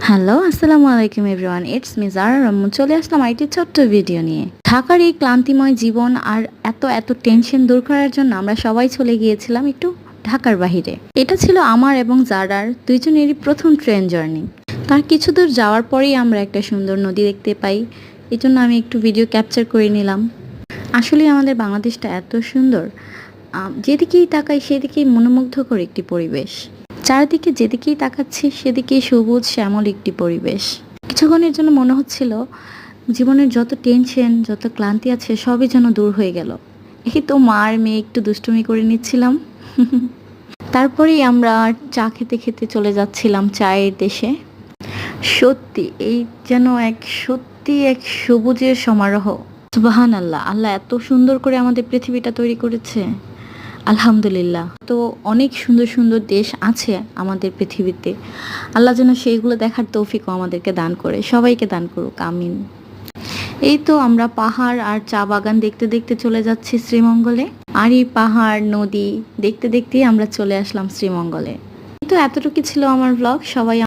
Hello, আসসালামু আলাইকুম everyone. It's me জারা রহমান। চলে আসলাম আরেকটি ছোট্ট ভিডিও নিয়ে। ঢাকার এই ক্লান্তিময় জীবন আর এত টেনশন দূর করার জন্য আমরা সবাই চলে গিয়েছিলাম একটু ঢাকার বাহিরে। এটা ছিল আমার এবং জারার দুইজনেরই প্রথম ট্রেন জার্নি। তার কিছু দূর যাওয়ার পরেই আমরা একটা সুন্দর নদী দেখতে পাই। এই জন্য আমি একটু ভিডিও ক্যাপচার করে নিলাম। আসলে আমাদের বাংলাদেশটা এত সুন্দর, যেদিকেই তাকাই সেদিকেই মনোমুগ্ধকর একটি পরিবেশ। চারিদিকে যেদিকেই তাকাচ্ছি সেদিকেই সবুজ শ্যামল একটি পরিবেশ। কিছুক্ষণের জন্য মনে হচ্ছিল জীবনের যত টেনশন যত ক্লান্তি আছে সবই যেন দূর হয়ে গেল। এই তো মা আর মেয়ে একটু দুষ্টুমি করে নিচ্ছিলাম। তারপরেই আমরা চা খেতে খেতে চলে যাচ্ছিলাম চায়ের দেশে। সত্যি এই যেন সত্যি এক সবুজের সমারোহ। সুবহান আল্লাহ, আল্লাহ এত সুন্দর করে আমাদের পৃথিবীটা তৈরি করেছে। আলহামদুলিল্লাহ। তো অনেক সুন্দর সুন্দর দেশ আছে আমাদের পৃথিবীতে। আল্লাহ যেন সেইগুলো দেখার তৌফিকও আমাদেরকে দান করে, সবাইকে দান করুক, আমিন। এই তো আমরা পাহাড় আর চা বাগান দেখতে দেখতে চলে যাচ্ছি শ্রীমঙ্গলে। আর এই পাহাড় নদী দেখতে দেখতেই আমরা চলে আসলাম শ্রীমঙ্গলে। তো এতটুকু ছিল আমার ব্লগ। সবাই